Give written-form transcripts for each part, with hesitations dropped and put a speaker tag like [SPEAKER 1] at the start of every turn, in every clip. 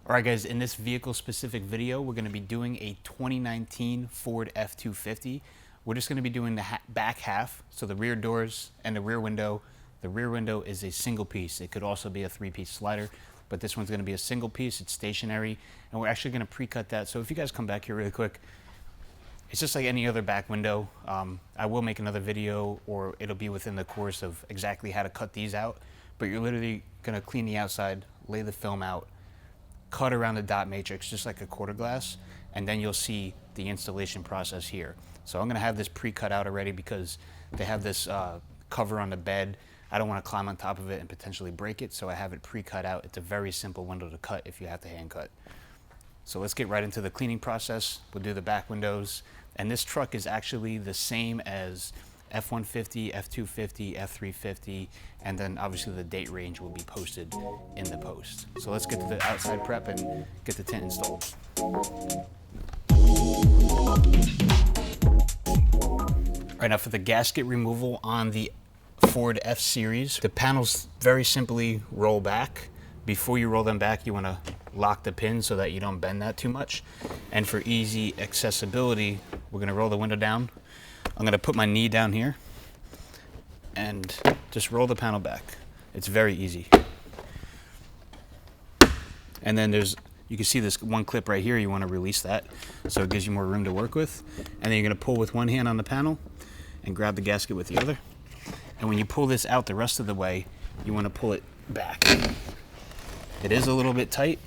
[SPEAKER 1] Alright guys, in this vehicle specific video, we're going to be doing a 2019 Ford F350. We're just going to be doing the back half, so the rear doors and the rear window. The rear window is a single piece. It could also be a three-piece slider, but this one's going to be a single piece. It's stationary, and we're actually going to pre-cut that. So if you guys come back here really quick, it's just like any other back window. I will make another video, or it'll be within the course of exactly how to cut these out, but you're literally going to clean the outside, lay the film out, cut around the dot matrix just like a quarter glass, and then you'll see the installation process here. So I'm going to have this pre-cut out already because they have this cover on the bed. I don't want to climb on top of it and potentially break it, so I have it pre-cut out. It's a very simple window to cut if you have to hand cut. So let's get right into the cleaning process. We'll do the back windows, and this truck is actually the same as F150, F250, F350, and then obviously the date range will be posted in the post. So let's get to the outside prep and get the tint installed. All right, now for the gasket removal on the Ford F Series, the panels very simply roll back. Before you roll them back, you want to lock the pin so that you don't bend that too much. And for easy accessibility, we're going to roll the window down. I'm going to put my knee down here and just roll the panel back. It's very easy. And then you can see this one clip right here. You want to release that so it gives you more room to work with. And then you're going to pull with one hand on the panel and grab the gasket with the other. And when you pull this out the rest of the way, you want to pull it back. It is a little bit tight,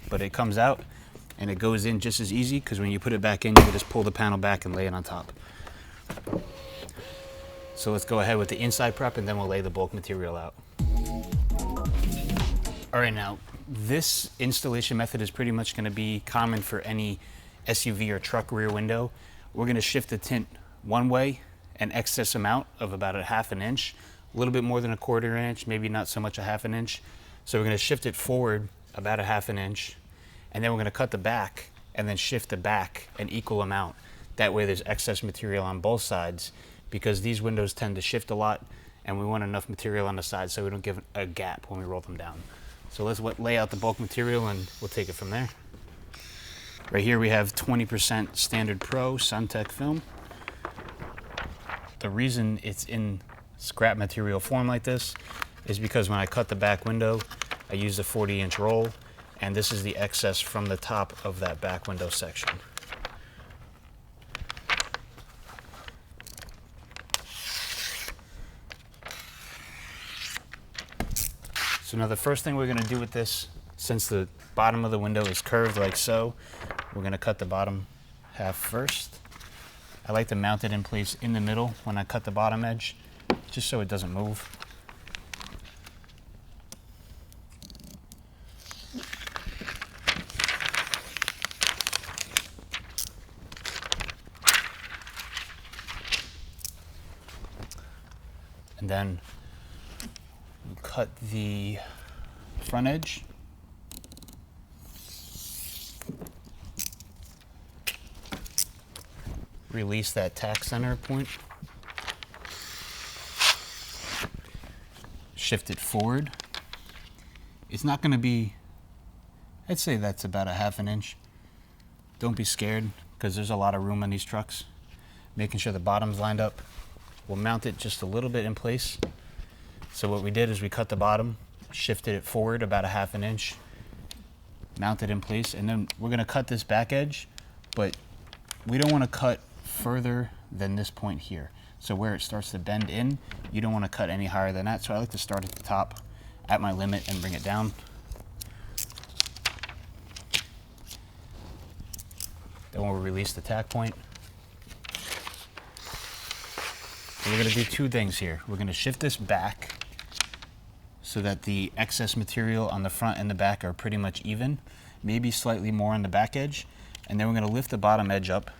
[SPEAKER 1] but it comes out and it goes in just as easy, because when you put it back in, you can just pull the panel back and lay it on top. So let's go ahead with the inside prep, and then we'll lay the bulk material out. All right, now this installation method is pretty much going to be common for any SUV or truck rear window. We're going to shift the tint one way, an excess amount of about 1/2 inch, a little bit more than 1/4 inch, maybe not so much 1/2 inch. So we're going to shift it forward about 1/2 inch, and then we're going to cut the back and then shift the back an equal amount. That way there's excess material on both sides, because these windows tend to shift a lot, and we want enough material on the side so we don't give a gap when we roll them down. So let's lay out the bulk material and we'll take it from there. Right here we have 20% Standard Pro Suntech film. The reason it's in scrap material form like this is because when I cut the back window, I used a 40-inch roll, and this is the excess from the top of that back window section. So now the first thing we're going to do with this, since the bottom of the window is curved like so, we're going to cut the bottom half first. I like to mount it in place in the middle when I cut the bottom edge, just so it doesn't move. And then we'll cut the front edge. Release that tack center point. Shift it forward. It's not going to be, I'd say that's about 1/2 inch. Don't be scared, because there's a lot of room on these trucks. Making sure the bottom's lined up. We'll mount it just a little bit in place. So what we did is we cut the bottom, shifted it forward about 1/2 inch, mounted in place, and then we're going to cut this back edge, but we don't want to cut further than this point here. So where it starts to bend in, you don't want to cut any higher than that. So I like to start at the top at my limit and bring it down. Then we'll release the tack point. And we're going to do two things here. We're going to shift this back so that the excess material on the front and the back are pretty much even, maybe slightly more on the back edge. And then we're going to lift the bottom edge up.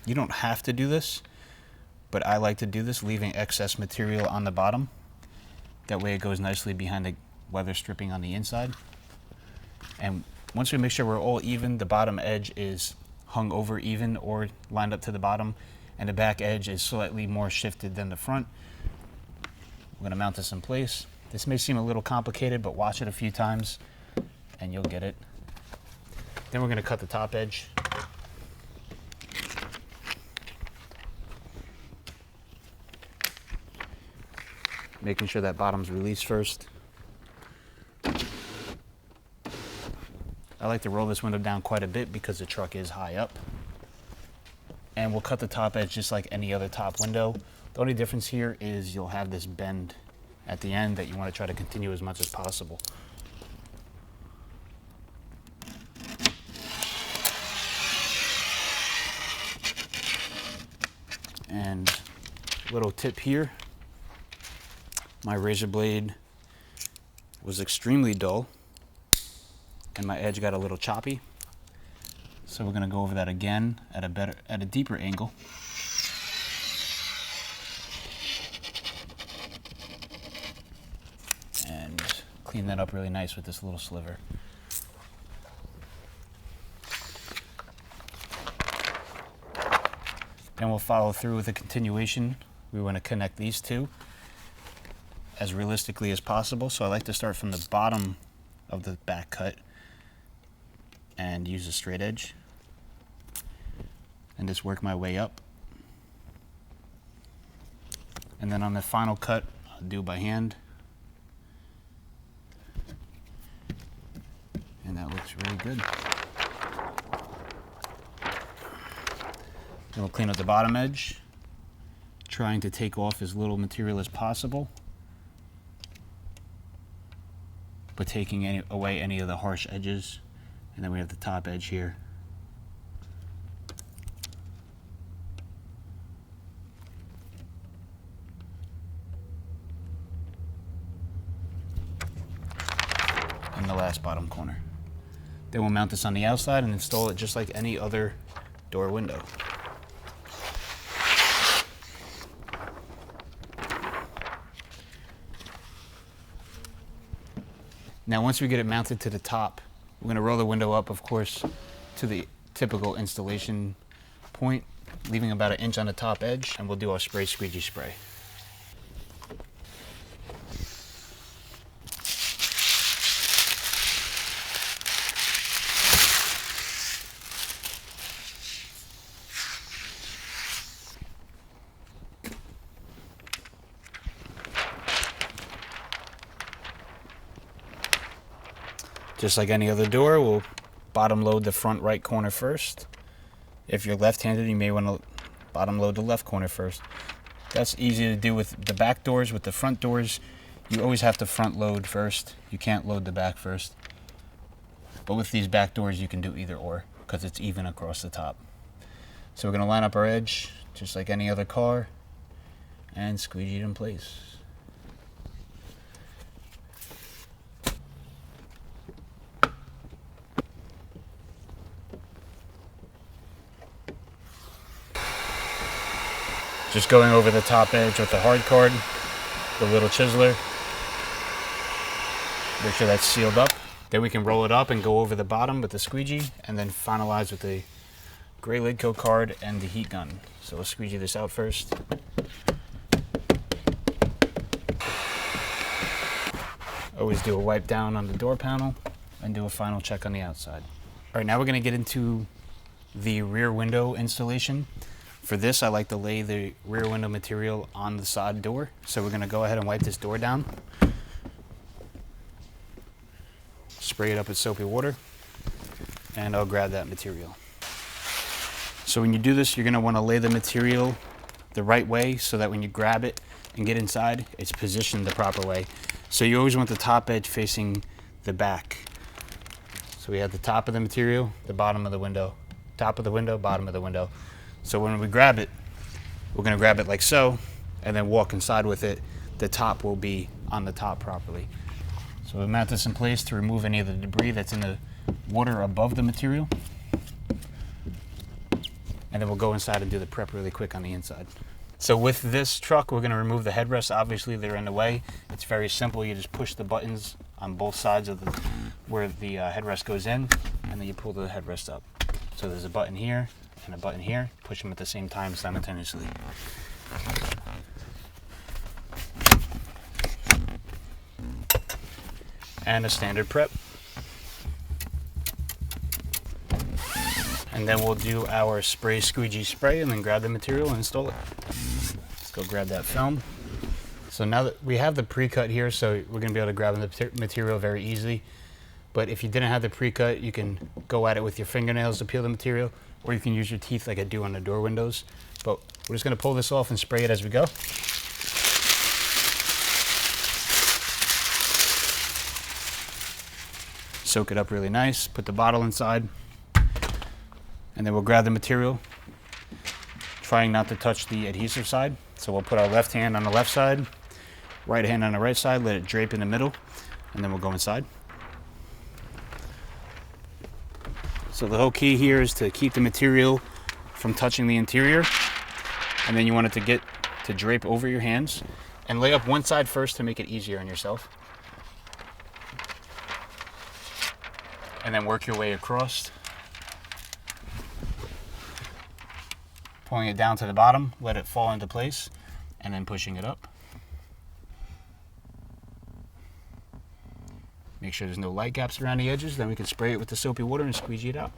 [SPEAKER 1] You don't have to do this, but I like to do this, leaving excess material on the bottom. That way it goes nicely behind the weather stripping on the inside. And once we make sure we're all even, the bottom edge is hung over even or lined up to the bottom, and the back edge is slightly more shifted than the front. We're going to mount this in place. This may seem a little complicated, but watch it a few times and you'll get it. Then we're going to cut the top edge. Making sure that bottom's released first. I like to roll this window down quite a bit because the truck is high up. And we'll cut the top edge just like any other top window. The only difference here is you'll have this bend at the end that you want to try to continue as much as possible. And little tip here, my razor blade was extremely dull and my edge got a little choppy. So we're going to go over that again at a deeper angle. And clean that up really nice with this little sliver. Then we'll follow through with a continuation. We want to connect these two as realistically as possible. So I like to start from the bottom of the back cut and use a straight edge and just work my way up. And then on the final cut, I'll do by hand. And that looks really good. Then we'll clean up the bottom edge, trying to take off as little material as possible, but taking away any of the harsh edges. And then we have the top edge here. And the last bottom corner. Then we'll mount this on the outside and install it just like any other door window. Now once we get it mounted to the top, we're going to roll the window up, of course, to the typical installation point, leaving about 1 inch on the top edge, and we'll do our spray squeegee spray. Just like any other door, we'll bottom load the front right corner first. If you're left-handed, you may want to bottom load the left corner first. That's easy to do with the back doors. With the front doors, you always have to front load first. You can't load the back first. But with these back doors, you can do either or because it's even across the top. So we're going to line up our edge just like any other car and squeegee it in place. Just going over the top edge with the hard card, the little chiseler. Make sure that's sealed up. Then we can roll it up and go over the bottom with the squeegee and then finalize with the gray lid coat card and the heat gun. So we'll squeegee this out first. Always do a wipe down on the door panel and do a final check on the outside. All right, now we're going to get into the rear window installation. For this, I like to lay the rear window material on the side door. So we're going to go ahead and wipe this door down. Spray it up with soapy water. And I'll grab that material. So when you do this, you're going to want to lay the material the right way so that when you grab it and get inside, it's positioned the proper way. So you always want the top edge facing the back. So we have the top of the material, the bottom of the window, top of the window, bottom of the window. So when we grab it, we're going to grab it like so, and then walk inside with it. The top will be on the top properly. So we'll mount this in place to remove any of the debris that's in the water above the material. And then we'll go inside and do the prep really quick on the inside. So with this truck, we're going to remove the headrests. Obviously, they're in the way. It's very simple. You just push the buttons on both sides of where the headrest goes in, and then you pull the headrest up. So there's a button here and a button here. Push them at the same time simultaneously. And a standard prep. And then we'll do our spray squeegee spray and then grab the material and install it. Let's go grab that film. So now that we have the pre-cut here, so we're gonna be able to grab the material very easily. But if you didn't have the pre-cut, you can go at it with your fingernails to peel the material, or you can use your teeth like I do on the door windows. But we're just gonna pull this off and spray it as we go. Soak it up really nice, put the bottle inside, and then we'll grab the material, trying not to touch the adhesive side. So we'll put our left hand on the left side, right hand on the right side, let it drape in the middle, and then we'll go inside. So the whole key here is to keep the material from touching the interior, and then you want it to drape over your hands, and lay up one side first to make it easier on yourself. And then work your way across, pulling it down to the bottom, let it fall into place, and then pushing it up. Make sure there's no light gaps around the edges, then we can spray it with the soapy water and squeegee it out.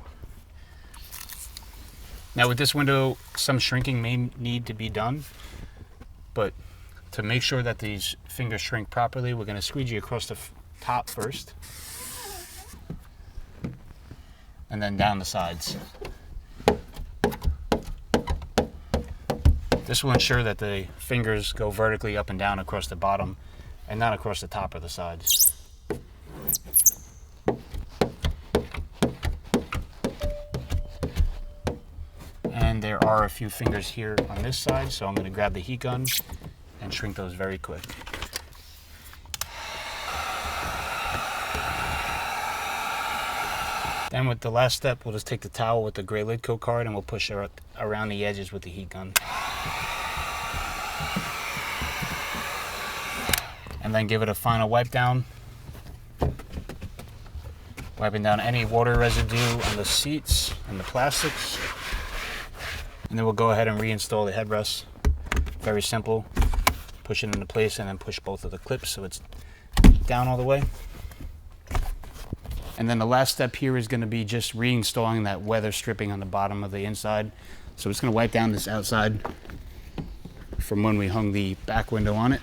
[SPEAKER 1] Now with this window, some shrinking may need to be done, but to make sure that these fingers shrink properly, we're going to squeegee across the top first, and then down the sides. This will ensure that the fingers go vertically up and down across the bottom and not across the top or the sides. And there are a few fingers here on this side, so I'm going to grab the heat gun and shrink those very quick. Then with the last step, we'll just take the towel with the gray lid coat card and we'll push it around the edges with the heat gun. And then give it a final wipe down. Wiping down any water residue on the seats and the plastics. And then we'll go ahead and reinstall the headrest. Very simple. Push it into place and then push both of the clips so it's down all the way. And then the last step here is going to be just reinstalling that weather stripping on the bottom of the inside. So it's going to wipe down this outside from when we hung the back window on it.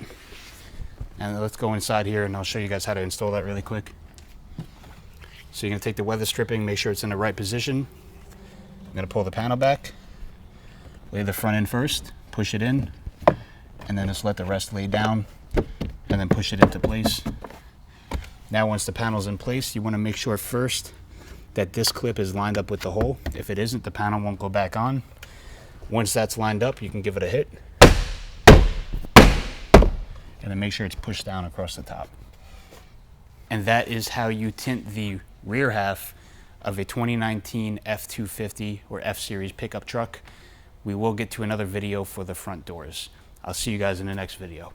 [SPEAKER 1] And let's go inside here and I'll show you guys how to install that really quick. So you're going to take the weather stripping, make sure it's in the right position. I'm going to pull the panel back, lay the front in first, push it in, and then just let the rest lay down, and then push it into place. Now once the panel's in place, you want to make sure first that this clip is lined up with the hole. If it isn't, the panel won't go back on. Once that's lined up, you can give it a hit, and then make sure it's pushed down across the top. And that is how you tint the rear half of a 2019 F350 or F-Series pickup truck. We will get to another video for the front doors. I'll see you guys in the next video.